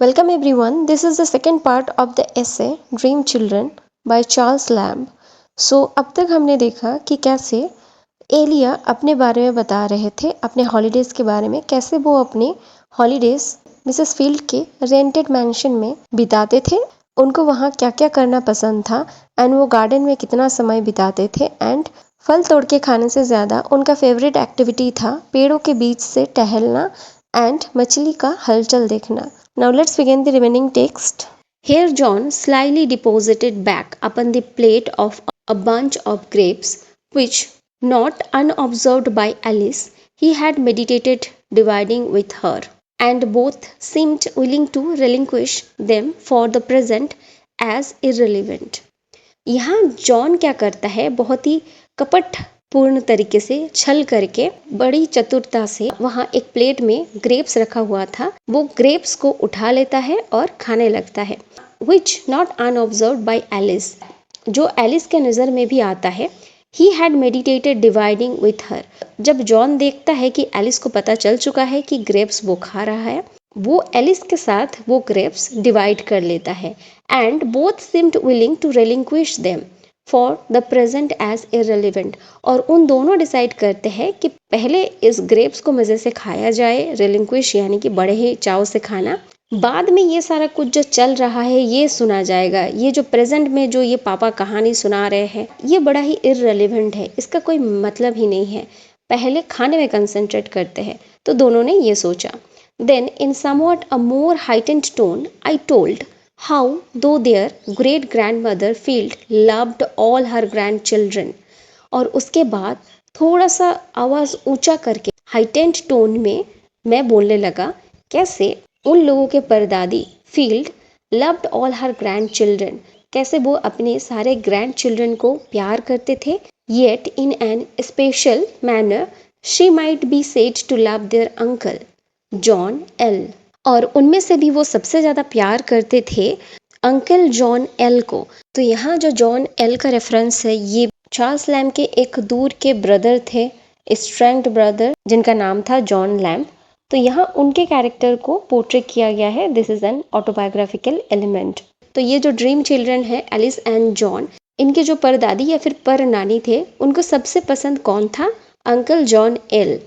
Welcome everyone. This is the second part of the essay Dream Children by Charles Lamb. अब तक हमने देखा कि कैसे एलिया अपने बारे में बता रहे थे, अपने हॉलीडेज़ के बारे में, कैसे वो अपने हॉलीडेज़ मिसेस फील्ड के रेंटेड मैंशन में बिताते थे, उनको वहाँ क्या क्या करना पसंद था एंड वो गार्डन में कितना समय बिताते थे एंड फल तोड़ के खाने से ज़्यादा उनका फेवरेट एक्टिविटी था पेड़ों के बीच से टहलना एंड मछली का हलचल देखना. Now let's begin the remaining text. Here John slyly deposited back upon the plate of a bunch of grapes, which, not unobserved by Alice, he had meditated dividing with her, and both seemed willing to relinquish them for the present as irrelevant. यहाँ John क्या करता है, बहुत ही कपट पूर्ण तरीके से छल करके बड़ी चतुरता से वहाँ एक प्लेट में ग्रेप्स रखा हुआ था, वो ग्रेप्स को उठा लेता है और खाने लगता है. Which not unobserved by Alice, जो एलिस के नज़र में भी आता है. He had meditated dividing with her, जब जॉन देखता है कि एलिस को पता चल चुका है कि ग्रेप्स वो खा रहा है, वो एलिस के साथ वो ग्रेप्स डिवाइड कर लेता है. And both seemed willing to relinquish them for the present as irrelevant, और उन दोनों डिसाइड करते हैं कि पहले इस ग्रेप्स को मज़े से खाया जाए, रिलिंक्विश यानी कि बड़े ही चाव से खाना, बाद में ये सारा कुछ जो चल रहा है ये सुना जाएगा. ये जो प्रेजेंट में जो ये पापा कहानी सुना रहे हैं ये बड़ा ही इररिलेवेंट है, इसका कोई मतलब ही नहीं है, पहले खाने में कंसंट्रेट करते हैं. तो दोनों ने ये सोचा. Then in somewhat a more heightened tone I told how, though their great grandmother Field loved all her grandchildren, और उसके बाद थोड़ा सा आवाज़ ऊंचा करके हाइटेंड टोन में मैं बोलने लगा कैसे उन लोगों के परदादी फील्ड लव्ड ऑल हर ग्रैंड चिल्ड्रन, कैसे वो अपने सारे ग्रैंड चिल्ड्रन को प्यार करते थे. Yet in an special manner she might be said to love their uncle John L, और उनमें से भी वो सबसे ज़्यादा प्यार करते थे अंकल जॉन एल को. तो यहाँ जो जॉन एल का रेफरेंस है ये चार्ल्स लैम्ब के एक दूर के ब्रदर थे, स्ट्रेंग्ड ब्रदर, जिनका नाम था जॉन लैम्ब. तो यहाँ उनके कैरेक्टर को पोर्ट्रे किया गया है. This is an autobiographical element. तो ये जो ड्रीम चिल्ड्रन है एलिस एंड जॉन, इनके जो परदादी या फिर पर नानी थे उनको सबसे पसंद कौन था? Uncle John L,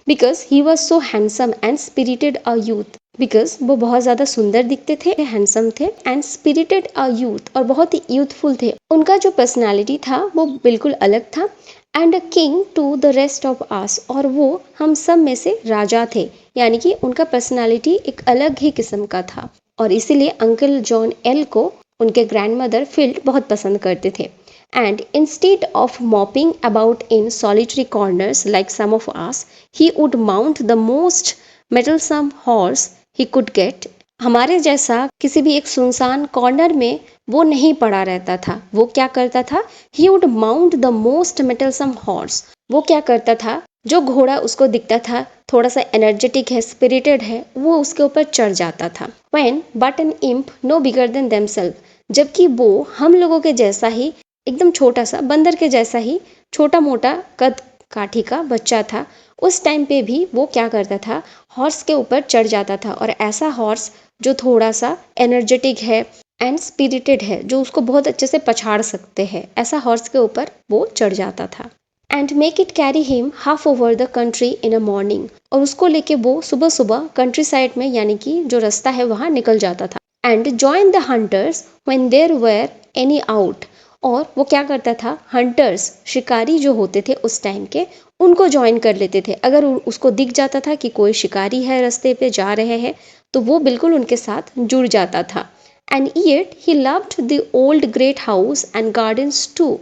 because he was so handsome and spirited a youth, because वो बहुत ज़्यादा सुंदर दिखते थे, हैंडसम थे एंड स्पिरिटेड अ यूथ, और बहुत ही यूथफुल थे. उनका जो पर्सनालिटी था वो बिल्कुल अलग था. And a king to the rest of us, और वो हम सब में से राजा थे, यानी कि उनका पर्सनालिटी एक अलग ही किस्म का था, और इसीलिए अंकल जॉन एल को उनके ग्रैंडमदर फील्ड बहुत पसंद करते थे. And instead of mopping about in solitary corners like some of us, he would mount the most mettlesome horse he could get. हमारे जैसा किसी भी एक सुनसान कॉर्नर में वो नहीं पड़ा रहता था. वो क्या करता था? He would mount the most mettlesome horse. वो क्या करता था? जो घोड़ा उसको दिखता था थोड़ा सा एनर्जेटिक है, स्पिरिटेड है, वो उसके ऊपर चढ़ जाता था. When but an imp no bigger than themselves, जबकि वो हम लोगों के जैसा ही एकदम छोटा सा बंदर के जैसा ही छोटा मोटा कद काठी का बच्चा था, उस टाइम पे भी वो क्या करता था? हॉर्स के ऊपर चढ़ जाता था, और ऐसा हॉर्स जो थोड़ा सा एनर्जेटिक है एंड स्पिरिटेड है, जो उसको बहुत अच्छे से पछाड़ सकते हैं, ऐसा हॉर्स के ऊपर वो चढ़ जाता था. And make it carry him half over the country in a morning, और उसको लेके वो सुबह सुबह कंट्री साइड में यानी कि जो रास्ता है वहाँ निकल जाता था. And join the hunters when there were any out, और वो क्या करता था? हंटर्स, शिकारी जो होते थे उस टाइम के, उनको ज्वाइन कर लेते थे. अगर उसको दिख जाता था कि कोई शिकारी है रास्ते पे जा रहे हैं तो वो बिल्कुल उनके साथ जुड़ जाता था. And yet he loved the old great house and gardens too,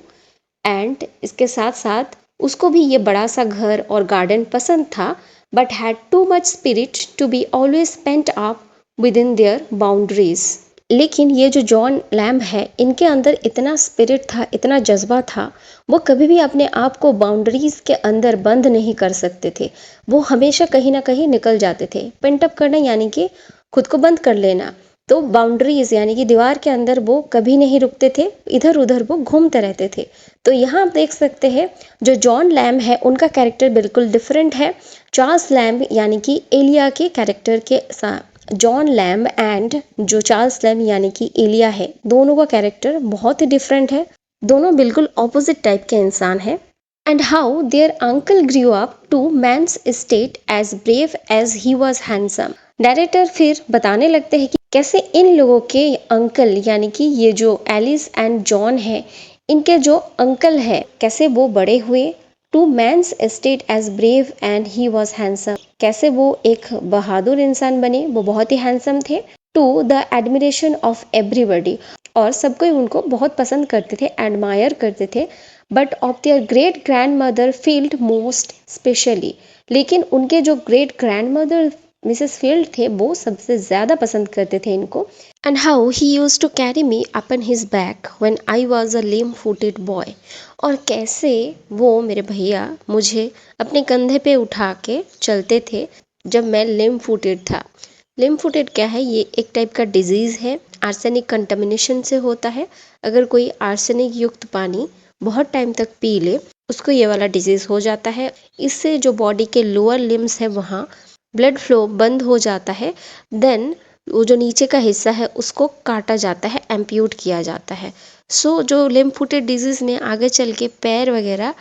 and इसके साथ साथ उसको भी ये बड़ा सा घर और गार्डन पसंद था, but had too much spirit to be always pent up within their boundaries. लेकिन ये जो जॉन लैम्ब है इनके अंदर इतना स्पिरिट था, इतना जज्बा था, वो कभी भी अपने आप को बाउंड्रीज के अंदर बंद नहीं कर सकते थे. वो हमेशा कहीं ना कहीं निकल जाते थे. पेंटअप करना यानी कि खुद को बंद कर लेना, तो बाउंड्रीज यानी कि दीवार के अंदर वो कभी नहीं रुकते थे, इधर उधर वो घूमते रहते थे. तो यहाँ आप देख सकते हैं जो जॉन लैम्ब है उनका कैरेक्टर बिल्कुल डिफरेंट है चार्ल्स लैम्ब यानी कि एलिया के कैरेक्टर के साथ जॉन लैम्ब एंड जो चार्ल्स लैम्ब यानी कि एलिया है, दोनों का कैरेक्टर बहुत ही डिफरेंट है। दोनों बिल्कुल ऑपोजिट टाइप के इंसान है। And how their uncle grew up to man's estate as brave as he was handsome. Director फिर बताने लगते हैं कि कैसे इन लोगों के अंकल यानी कि ये जो एलिस एंड जॉन है, इनके जो अंकल है कैसे वो बड़े हुए to man's estate as brave and he was handsome, कैसे वो एक बहादुर इंसान बने, वो बहुत ही हैंडसम थे। To the admiration of everybody, और सब कोई उनको बहुत पसंद करते थे, एडमायर करते थे। But of their great grandmother Field most especially, लेकिन उनके जो great grandmother Mrs Field थे वो सबसे ज़्यादा पसंद करते थे इनको। And how he used to carry me upon his back when I was a lame footed boy, और कैसे वो मेरे भैया मुझे अपने कंधे पे उठा के चलते थे जब मैं लेम फुटेड था। लेम फुटेड क्या है? ये एक टाइप का डिजीज़ है, आर्सेनिक कंटामिनेशन से होता है। अगर कोई आर्सेनिक युक्त पानी बहुत टाइम तक पी ले उसको ये वाला डिजीज़ हो जाता है। इससे जो बॉडी के लोअर लिम्स है वहाँ ब्लड फ्लो बंद हो जाता है। देन वो जो नीचे का हिस्सा है उसको काटा जाता है, एम्प्यूट किया जाता है। सो जो लिम्फ फुटेड डिजीज़ में आगे चल के पैर वगैरह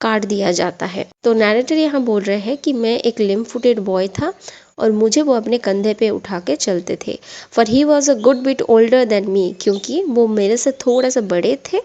काट दिया जाता है। तो नैरेटर यहाँ बोल रहे हैं कि मैं एक लिम्फ फुटेड बॉय था और मुझे वो अपने कंधे पे उठा के चलते थे। For he was a good bit older than me, क्योंकि वो मेरे से थोड़ा सा बड़े थे।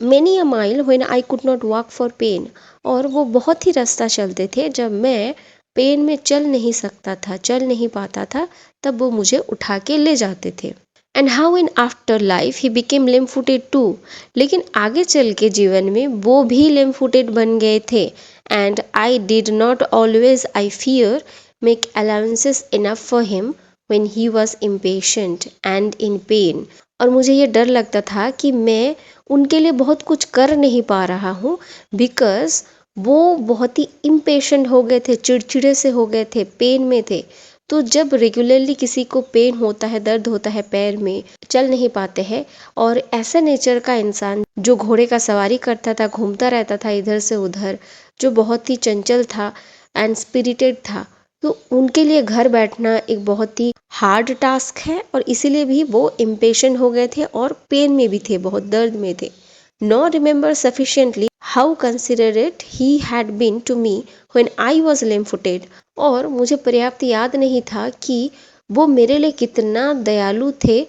Many a mile when I could not walk for pain, और वो बहुत ही रास्ता चलते थे जब मैं पेन में चल नहीं सकता था, चल नहीं पाता था, तब वो मुझे उठा के ले जाते थे। And how in after life he became lame footed too, लेकिन आगे चल के जीवन में वो भी लिम्फ फुटेड बन गए थे। And I did not always I fear make allowances enough for him when he was impatient and in pen, और मुझे ये डर लगता था कि मैं उनके लिए बहुत कुछ कर नहीं पा रहा हूँ, बिकॉज वो बहुत ही इम्पेशेंट हो गए थे, चिड़चिड़े से हो गए थे, पेन में थे। तो जब रेगुलरली किसी को पेन होता है, दर्द होता है पैर में, चल नहीं पाते हैं, और ऐसा नेचर का इंसान जो घोड़े का सवारी करता था, घूमता रहता था इधर से उधर, जो बहुत ही चंचल था एंड स्पिरिटेड था, तो उनके लिए घर बैठना एक बहुत ही हार्ड टास्क है, और इसीलिए भी वो इम्पेशेंट हो गए थे और पेन में भी थे, बहुत दर्द में थे। Nor remember sufficiently how considerate he had been to me when I was lame footed, और मुझे पर्याप्त याद नहीं था कि वो मेरे लिए कितना दयालु थे,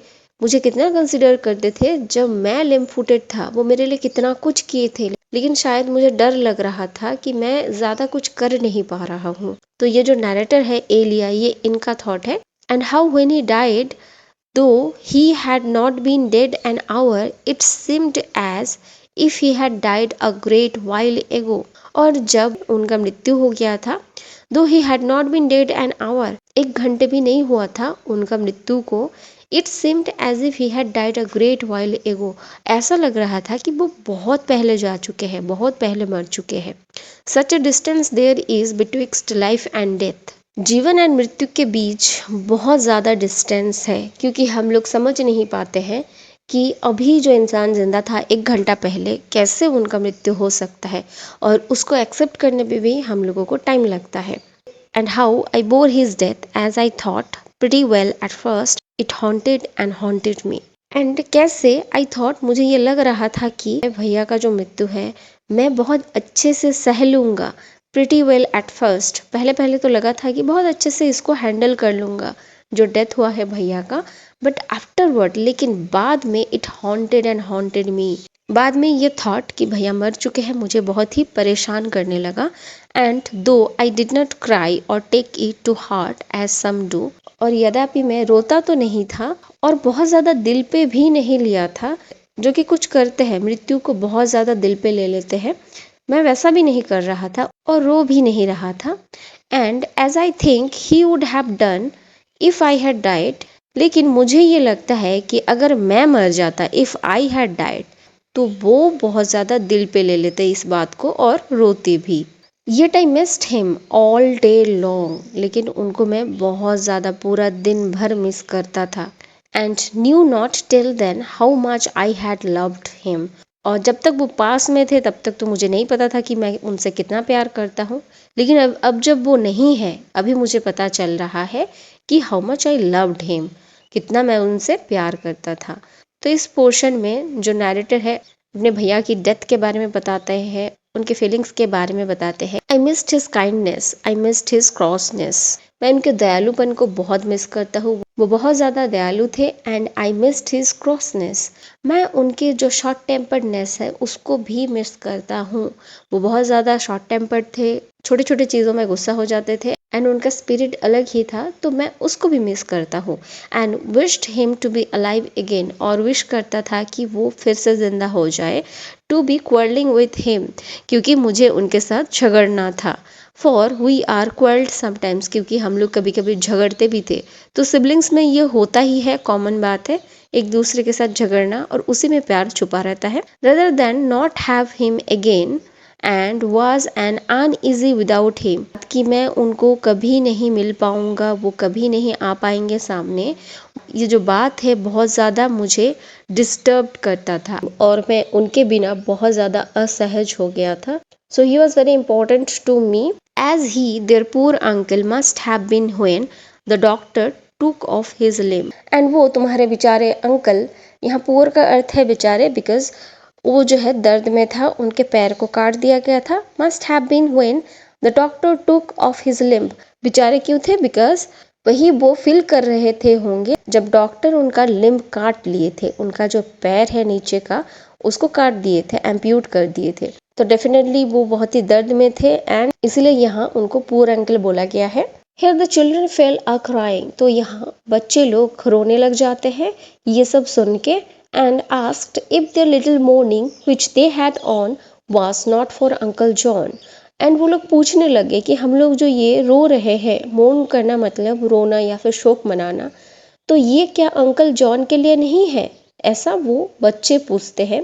मुझे कितना कंसिडर करते थे जब मैं लेम फुटेड था, वो मेरे लिए कितना कुछ किए थे। लेकिन शायद मुझे डर लग रहा था कि मैं ज़्यादा कुछ कर नहीं पा रहा हूँ। तो ये जो नैरेटर है एलिया, ये इनका थॉट है। And how when he died, though he had not been dead an hour, it seemed as if he had died a great while ago. और जब उनका मृत्यु हो गया था, though he had not been dead an hour, एक घंटे भी नहीं हुआ था उनका मृत्यु को, it seemed as if he had died a great while ago, ऐसा लग रहा था कि वो बहुत पहले जा चुके हैं, बहुत पहले मर चुके हैं। Such a distance there is betwixt life and death, जीवन और मृत्यु के बीच बहुत ज़्यादा डिस्टेंस है, क्योंकि हम लोग समझ नहीं पाते हैं कि अभी जो इंसान ज़िंदा था एक घंटा पहले, कैसे उनका मृत्यु हो सकता है, और उसको एक्सेप्ट करने में भी हम लोगों को टाइम लगता है। And how I bore his death as I thought pretty well at first, it haunted and haunted me. And कैसे आई थॉट, मुझे ये लग रहा था कि भैया का जो मृत्यु है मैं बहुत अच्छे से सह लूँगा। प्रिटी वेल एट फर्स्ट, पहले पहले तो लगा था कि बहुत अच्छे से इसको हैंडल कर लूँगा जो डेथ हुआ है भैया का, बट आफ्टरवर्ड, लेकिन बाद में इट हॉन्टेड एंड हॉन्टेड मी, बाद में ये थॉट कि भैया मर चुके हैं मुझे बहुत ही परेशान करने लगा। And though I did not cry or take it to heart as some do, और यद्यपि मैं रोता तो नहीं था और बहुत ज़्यादा दिल पे भी नहीं लिया था, जो कि कुछ करते हैं, मृत्यु को बहुत ज़्यादा दिल पे ले लेते हैं, मैं वैसा भी नहीं कर रहा था और रो भी नहीं रहा था। And as I think he would have done if I had died, लेकिन मुझे ये लगता है कि अगर मैं मर जाता, इफ़ आई हैड डाइड, तो वो बहुत ज़्यादा दिल पे ले लेते इस बात को और रोते भी। ये time missed him all day long, लेकिन उनको मैं बहुत ज़्यादा पूरा दिन भर मिस करता था। And knew not till then how much I had loved him, और जब तक वो पास में थे तब तक तो मुझे नहीं पता था कि मैं उनसे कितना प्यार करता हूँ, लेकिन अब जब वो नहीं है, अभी मुझे पता चल रहा है कि how much I loved him, कितना मैं उनसे प्यार करता था। तो इस पोर्शन में जो नैरेटर है अपने भैया की डेथ के बारे में बताते हैं, उनके फीलिंग्स के बारे में बताते हैं। I missed his kindness, I missed his crossness. मैं उनके दयालुपन को बहुत मिस करता हूँ, वो बहुत ज़्यादा दयालु थे। And I missed his crossness, मैं उनके जो शॉर्ट टेम्पर्डनेस है उसको भी मिस करता हूँ। वो बहुत ज़्यादा शॉर्ट टेम्पर्ड थे, छोटे छोटे चीज़ों में गुस्सा हो जाते थे, एंड उनका स्पिरिट अलग ही था, तो मैं उसको भी मिस करता हूँ। And wished him to be alive again, और विश करता था कि वो फिर से ज़िंदा हो जाए। To be quarrelling with him, क्योंकि मुझे उनके साथ झगड़ना था। For we are quarrelled sometimes, क्योंकि हम लोग कभी कभी झगड़ते भी थे। तो सिबलिंग्स में ये होता ही है, कॉमन बात है, एक दूसरे के साथ झगड़ना, और उसी में प्यार छुपा रहता है। Rather than not have him again and was an uneasy without him, कि मैं उनको कभी नहीं मिल पाऊंगा, वो कभी नहीं आ पाएंगे सामने, ये जो बात है बहुत ज़्यादा मुझे डिस्टर्ब करता था, और मैं उनके बिना बहुत ज़्यादा असहज हो गया था। So he was very important to me, as he their poor uncle must have been when the doctor took off his limb. And वो तुम्हारे बेचारे अंकल, यहाँ पुअर का अर्थ है बेचारे, बिकॉज वो जो है दर्द में था, उनके पैर को काट दिया गया था। Must have been when the doctor took off his limb, बेचारे क्यों थे? बिकॉज वही वो फील कर रहे थे होंगे जब डॉक्टर उनका लिम्ब काट लिए थे, उनका जो पैर है नीचे का उसको काट दिए थे, एम्प्यूट कर दिए थे। तो डेफिनेटली वो बहुत ही दर्द में थे, एंड इसलिए यहाँ उनको पुअर अंकल बोला गया है। Here the children fell a crying, तो यहाँ बच्चे लोग रोने लग जाते हैं ये सब सुन के। And asked if their little mourning which they had on was not for Uncle John. And वो लोग पूछने लगे कि हम लोग जो ये रो रहे हैं, मोर्न करना मतलब रोना या फिर शोक मनाना, तो ये क्या अंकल जॉन के लिए नहीं है? ऐसा वो बच्चे पूछते हैं।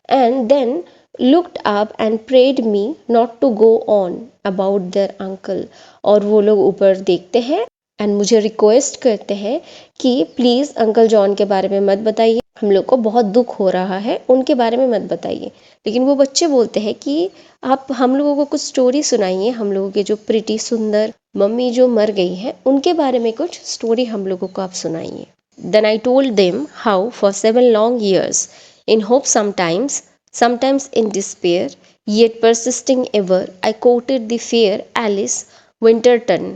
And then looked up and prayed me not to go on about their uncle, और वो लोग ऊपर देखते हैं एंड मुझे रिक्वेस्ट करते हैं कि प्लीज़ अंकल जॉन के बारे में मत बताइए, हम लोग को बहुत दुख हो रहा है, उनके बारे में मत बताइए। लेकिन वो बच्चे बोलते हैं कि आप हम लोगों को कुछ स्टोरी सुनाइए, हम लोगों के जो प्रीटी सुंदर मम्मी जो मर गई हैं उनके बारे में कुछ स्टोरी हम लोगों को आप सुनाइए। Then I told them how for 7 long years in hope sometimes in despair, yet persisting ever, I quoted the fair Alice Winterton.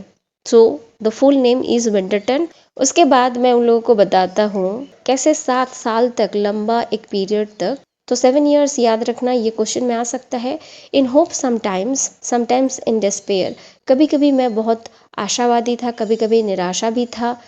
So the full name is Winterton. उसके बाद मैं उन लोगों को बताता हूँ कैसे 7 साल तक, लंबा एक पीरियड तक, तो 7 years याद रखना, ये क्वेश्चन में आ सकता है। In hope sometimes in despair, कभी कभी मैं बहुत आशावादी था, कभी कभी निराशा भी था।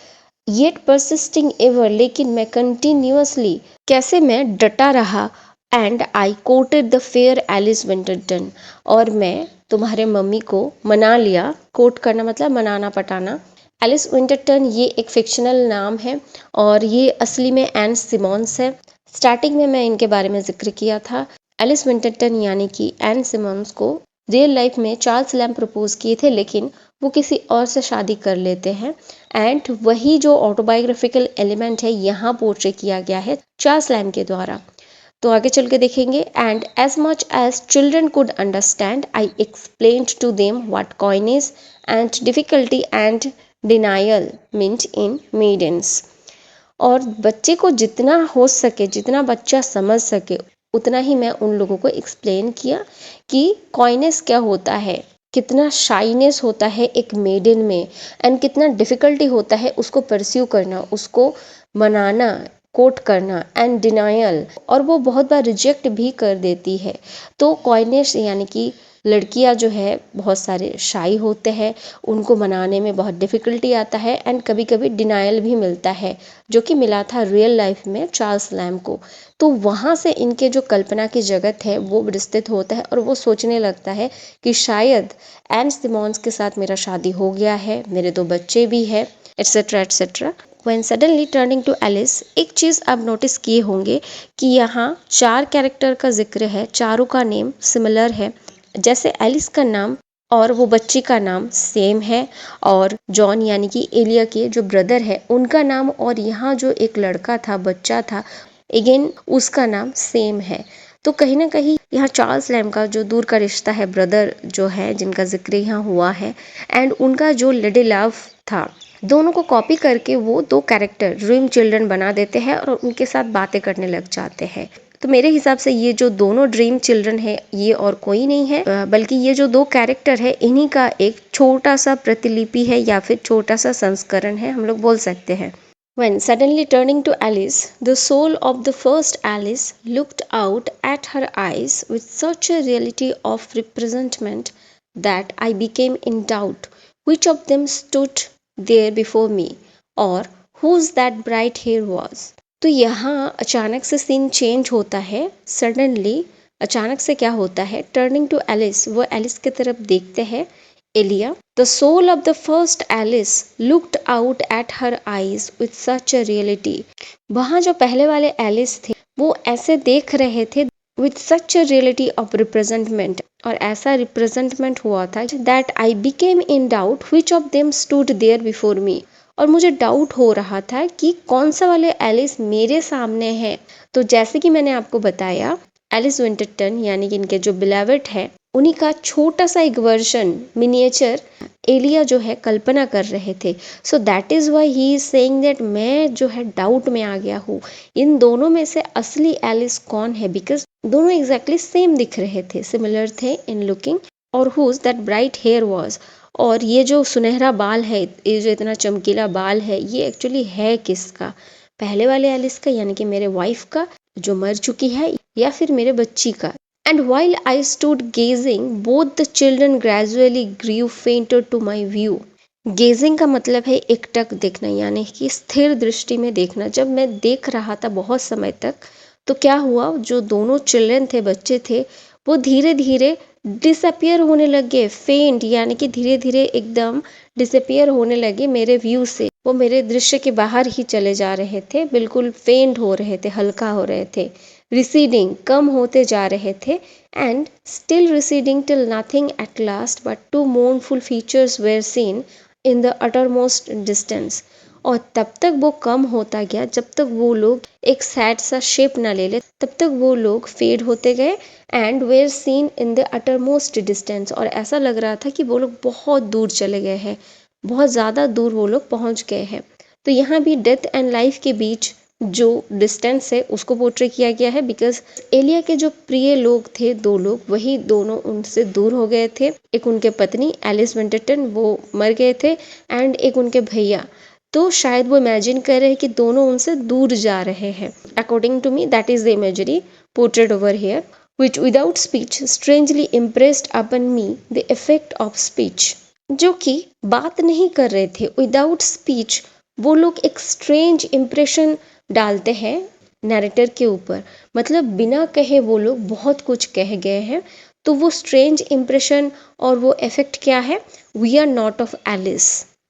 येट परसिस्टिंग एवर, लेकिन मैं कंटिन्यूअसली, कैसे मैं डटा रहा। And I quoted the fair Alice Winterton, और मैं तुम्हारे मम्मी को मना लिया। कोट करना मतलब मनाना पटाना। एलिस विंटरटन ये एक फिक्शनल नाम है, और ये असली में एन सिमोन्स है। स्टार्टिंग में मैं इनके बारे में जिक्र किया था। एलिस विंटरटन यानी कि एन सिमोन्स को रियल लाइफ में चार्ल्स लैम्ब प्रपोज किए थे, लेकिन वो किसी और से शादी कर लेते हैं। एंड वही जो ऑटोबायोग्राफिकल एलिमेंट है यहाँ पोर्ट्रे किया गया है चार्ल्स लैम्ब के द्वारा। तो आगे चल के देखेंगे। And as much as children could understand I explained to them what coyness and difficulty and denial meant in maidens. और बच्चे को जितना हो सके, जितना बच्चा समझ सके, उतना ही मैं उन लोगों को एक्सप्लेन किया कि कॉइनेस क्या होता है, कितना शाइनेस होता है एक मेडन में, एंड कितना डिफ़िकल्टी होता है उसको परस्यू करना, उसको मनाना, कोट करना, एंड डिनायल, और वो बहुत बार रिजेक्ट भी कर देती है। तो कॉइनेस यानी कि लड़कियां जो है बहुत सारे शाई होते हैं, उनको मनाने में बहुत डिफ़िकल्टी आता है, एंड कभी कभी डिनायल भी मिलता है, जो कि मिला था रियल लाइफ में चार्ल्स लैम्ब को। तो वहाँ से इनके जो कल्पना की जगत है वो विस्तृत होता है, और वो सोचने लगता है कि शायद एन सिमोन्स के साथ मेरा शादी हो गया है, मेरे 2 बच्चे भी हैं, etcetera etcetera. When suddenly turning to Alice, एक चीज़ आप नोटिस किए होंगे कि यहाँ 4 कैरेक्टर का जिक्र है, चारों का नेम सिमिलर है। जैसे एलिस का नाम और वो बच्ची का नाम सेम है, और जॉन यानी कि एलिया के जो ब्रदर है उनका नाम, और यहाँ जो एक लड़का था, बच्चा था, अगेन उसका नाम सेम है। तो कहीं ना कहीं यहाँ चार्ल्स लैम्ब का जो दूर का रिश्ता है, ब्रदर जो है जिनका जिक्र यहाँ हुआ है, एंड उनका जो लेडी लव था, दोनों को कॉपी करके वो दो कैरेक्टर ड्रीम चिल्ड्रन बना देते हैं और उनके साथ बातें करने लग जाते हैं। तो मेरे हिसाब से ये जो दोनों ड्रीम चिल्ड्रन है ये और कोई नहीं है, बल्कि ये जो दो कैरेक्टर है इन्हीं का एक छोटा सा प्रतिलिपि है या फिर छोटा सा संस्करण है, हम लोग बोल सकते हैं। When suddenly turning to Alice, the soul of the first Alice looked out at her eyes with such a reality of representment that I became in doubt which of them stood there before me or whose that bright hair was. तो यहाँ अचानक से scene change होता है। Suddenly अचानक से क्या होता है, टर्निंग टू एलिस, वो एलिस की तरफ देखते हैं। Elia, the soul of the first Alice looked out at her eyes with such a reality. वहाँ जो पहले वाले एलिस थे वो ऐसे देख रहे थे with such a reality of representment, और ऐसा रिप्रेजेंटमेंट हुआ था that I became in doubt which of them stood there before me. और मुझे डाउट हो रहा था कि कौन सा वाले एलिस मेरे सामने है। तो जैसे कि मैंने आपको बताया, एलिस विंटरटन यानी कि इनके जो बिलेवेड है उन्हीं का छोटा सा एक वर्जन मिनिएचर एलिया जो है कल्पना कर रहे थे। So that is why he is saying that मैं जो है डाउट में आ गया हूँ, इन दोनों में से असली एलिस कौन है, बिकॉज दोनों एग्जैक्टली सेम दिख रहे थे, सिमिलर थे इन लुकिंग। और whose that bright hair was, और ये जो सुनहरा बाल है, ये जो इतना चमकीला बाल है, ये एक्चुअली है किसका, पहले वाले एलिस का यानी कि मेरे वाइफ का जो मर चुकी है, या फिर मेरे बच्ची का। And while I stood gazing, both the children gradually grew fainter to my view. Gazing का मतलब है एकटक देखना, यानी कि स्थिर दृष्टि में देखना। जब मैं देख रहा था बहुत समय तक, तो क्या हुआ, जो दोनों चिल्ड्रन थे, बच्चे थे, वो धीरे धीरे डिसअपियर होने लगे, फेंट यानी कि धीरे धीरे एकदम डिसअपियर होने लगे मेरे व्यू से। वो मेरे दृश्य के बाहर ही चले जा रहे थे, बिल्कुल फेंट हो रहे थे, हल्का हो रहे थे, रिसीडिंग कम होते जा रहे थे, and still receding till nothing at last but two mournful features were seen in the uttermost distance. और तब तक वो कम होता गया, जब तक वो लोग एक सैड सा शेप ना ले ले, तब तक वो लोग फेड होते गए, and were seen in the uttermost distance. और ऐसा लग रहा था कि वो लोग बहुत दूर चले गए हैं, बहुत ज़्यादा दूर वो लोग पहुंच गए हैं। तो यहाँ भी डेथ एंड लाइफ के बीच जो डिस्टेंस है उसको पोर्ट्रे किया गया है, बिकॉज एलिया के जो प्रिय लोग थे, दो लोग, वही दोनों उनसे दूर हो गए थे। एक उनके पत्नी एलिस विंटरटन, वो मर गए थे, एंड एक उनके भैया। तो शायद वो इमेजिन कर रहे हैं कि दोनों उनसे दूर जा रहे हैं। According to me that is the imagery portrayed over here, which without speech strangely impressed upon me the effect of speech। जो कि बात नहीं कर रहे थे, विदाउट स्पीच वो लोग एक स्ट्रेंज इम्प्रेशन डालते हैं नैरेटर के ऊपर, मतलब बिना कहे वो लोग बहुत कुछ कह गए हैं। तो वो स्ट्रेंज इम्प्रेशन और वो इफेक्ट क्या है, we are not of Alice,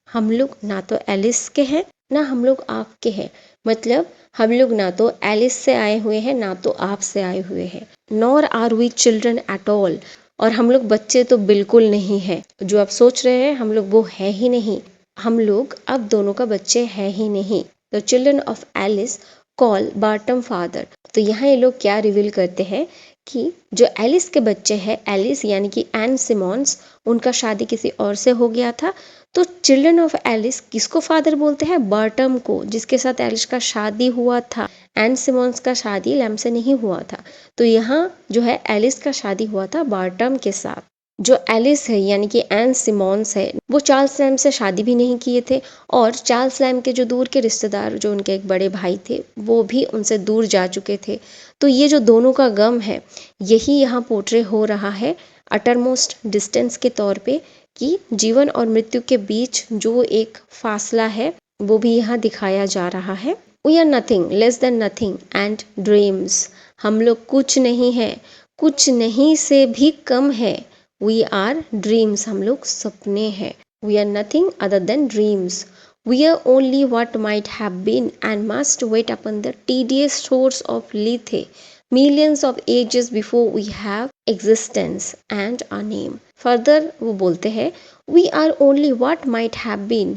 हम लोग ना तो एलिस के हैं ना हम लोग आपके हैं, मतलब हम लोग ना तो एलिस से आए हुए हैं ना तो आप से आए हुए हैं, nor are we children at all. और हम लोग बच्चे तो बिल्कुल नहीं है, जो आप सोच रहे हैं हम लोग वो है ही नहीं, हम लोग अब दोनों का बच्चे है ही नहीं। The children of Alice call Bartrum father. तो यहाँ ये लोग क्या रिवील करते हैं कि जो एलिस के बच्चे हैं, एलिस यानी कि एन सिमॉन्स, उनका शादी किसी और से हो गया था। तो चिल्ड्रन ऑफ एलिस किसको फादर बोलते हैं, बर्टम को, जिसके साथ एलिस का शादी हुआ था। एन सिमॉन्स का शादी लैम से नहीं हुआ था। तो यहाँ जो है एलिस का शादी हुआ था बार्टम के साथ। जो एलिस है यानी कि एन सिमॉन्स है, वो चार्ल्स लैम से शादी भी नहीं किए थे, और चार्ल्स लैम के जो दूर के रिश्तेदार, जो उनके एक बड़े भाई थे, वो भी उनसे दूर जा चुके थे। तो ये जो दोनों का गम है, यही यहाँ पोर्ट्रे हो रहा है अटरमोस्ट डिस्टेंस के तौर पे, कि जीवन और मृत्यु के बीच जो एक फासला है वो भी यहाँ दिखाया जा रहा है। We are nothing less than nothing and dreams, हम लोग कुछ नहीं है, कुछ नहीं से भी कम है। वी आर ड्रीम्स, हम लोग सपने हैं। We are nothing other than dreams. We are only what might have been and must wait upon the tedious shores of Lethe, millions of ages before we have existence and a name. Further वो बोलते हैं, we are only what might have been,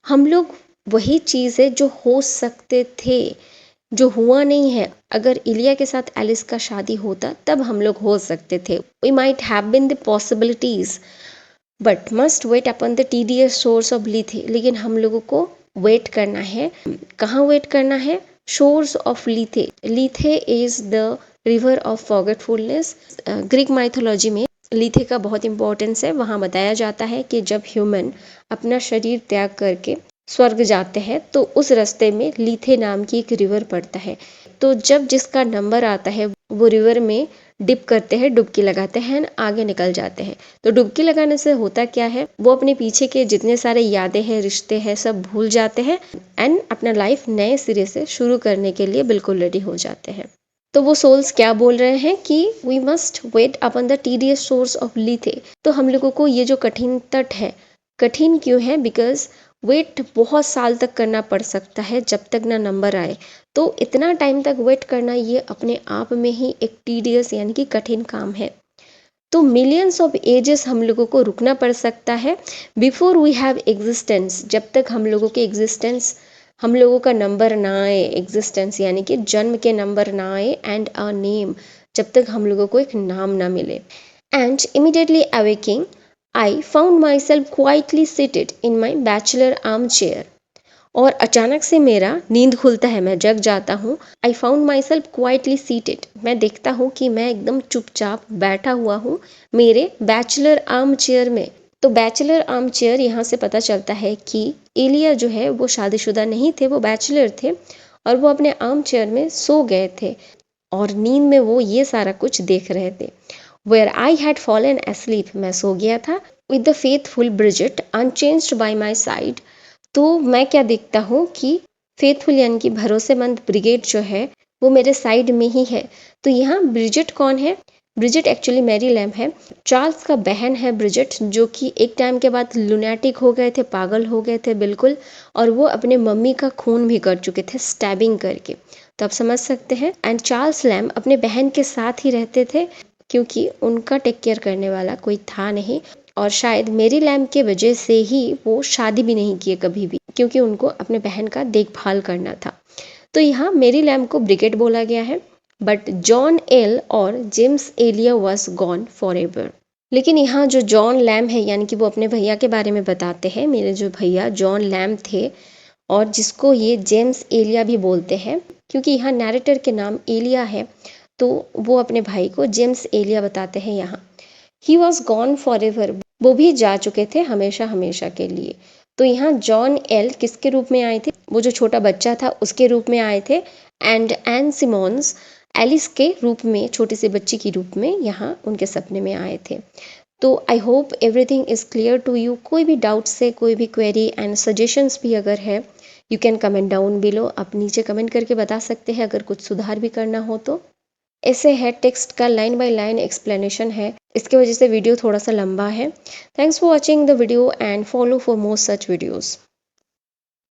हम लोग वही चीज़ है जो हो सकते थे, जो हुआ नहीं है। अगर इलिया के साथ एलिस का शादी होता तब हम लोग हो सकते थे, we might have been the possibilities, but must wait upon the tedious source of Lethe. लेकिन हम लोगों को वेट करना है। कहाँ वेट करना है? Shores of Lethe. Lethe is the river of forgetfulness. Greek mythology में लीथे का बहुत इंपॉर्टेंस है। वहाँ बताया जाता है कि जब ह्यूमन अपना शरीर त्याग करके स्वर्ग जाते हैं तो उस रास्ते में लीथे नाम की एक रिवर पड़ता है। तो जब जिसका नंबर आता है वो रिवर में डिप करते हैं, डुबकी लगाते हैं, आगे निकल जाते हैं। तो डुबकी लगाने से होता क्या है, वो अपने पीछे के जितने सारे यादें हैं, रिश्ते हैं, सब भूल जाते हैं एंड अपना लाइफ नए सिरे से शुरू करने के लिए बिल्कुल रेडी हो जाते हैं। तो वो सोल्स क्या बोल रहे हैं कि we must wait upon the tedious source of Lethe. तो हम लोगों को ये जो कठिन तट है, कठिन क्यों है? बिकॉज वेट बहुत साल तक करना पड़ सकता है जब तक ना नंबर आए। तो इतना टाइम तक वेट करना ये अपने आप में ही एक टीडियस यानी कि कठिन काम है। तो मिलियंस ऑफ एजेस हम लोगों को रुकना पड़ सकता है बिफोर वी हैव एग्जिस्टेंस। जब तक हम लोगों के एग्जिस्टेंस, हम लोगों का नंबर ना आए, एग्जिस्टेंस यानी कि जन्म के नंबर ना आए, एंड अ नेम, जब तक हम लोगों को एक नाम ना मिले। And immediately awaking I found my self quietly seated in my bachelor arm chair. और अचानक से मेरा नींद खुलता है, मैं जग जाता हूँ। I found my self quietly seated. मैं देखता हूँ कि मैं एकदम चुपचाप बैठा हुआ हूँ मेरे बैचलर आर्म चेयर में। तो बैचलर आर्म चेयर यहाँ से पता चलता है कि एलिया जो है वो शादीशुदा नहीं थे, वो बैचलर थे और वो अपने आर्म चेयर में सो गए थे और नींद में वो ये सारा कुछ देख रहे थे। Where I had fallen asleep, मैं सो गया था। With the faithful Bridget unchanged by my side. तो मैं क्या देखता हूँ कि फेथफुल यानी कि भरोसेमंद ब्रिगेड जो है वो मेरे साइड में ही है। तो यहाँ ब्रिजिट कौन है? ब्रिजिट एक्चुअली मैरी लैम्ब है, चार्ल्स का बहन है ब्रिजिट, जो कि एक टाइम के बाद लुनैटिक हो गए थे, पागल हो गए थे बिल्कुल, और वो अपने मम्मी का खून भी कर चुके थे स्टैबिंग करके। तो आप समझ सकते हैं। एंड चार्ल्स लैम्ब अपने बहन के साथ ही रहते थे क्योंकि उनका टेक केयर करने वाला कोई था नहीं, और शायद मेरी लैम्ब के वजह से ही वो शादी भी नहीं किए कभी भी, क्योंकि उनको अपने बहन का देखभाल करना था। तो यहाँ मेरी लैम्ब को ब्रिगेड बोला गया है। बट जॉन एल और James Elia was gone for ever. लेकिन यहाँ जो जॉन लैम्ब है यानी कि वो अपने भैया के बारे में बताते हैं, मेरे जो भैया जॉन लैम्ब थे, और जिसको ये जेम्स एलिया भी बोलते हैं क्योंकि यहाँ नैरेटर के नाम एलिया है, तो वो अपने भाई को जेम्स एलिया बताते हैं यहाँ। He was gone for ever, वो भी जा चुके थे हमेशा हमेशा के लिए। तो यहाँ जॉन एल किसके रूप में आए थे? वो जो छोटा बच्चा था उसके रूप में आए थे। एंड एन सिमोन्स एलिस के रूप में, छोटी सी बच्ची के रूप में यहाँ उनके सपने में आए थे। तो I hope everything is clear to you. कोई भी डाउट्स है, कोई भी क्वेरी एंड सजेशंस भी अगर है, you can comment down below. आप नीचे कमेंट करके बता सकते हैं अगर कुछ सुधार भी करना हो तो। ऐसे है टेक्स्ट का लाइन बाय लाइन एक्सप्लेनेशन है, इसकी वजह से वीडियो थोड़ा सा लंबा है। Thanks for watching the video and follow for more such videos.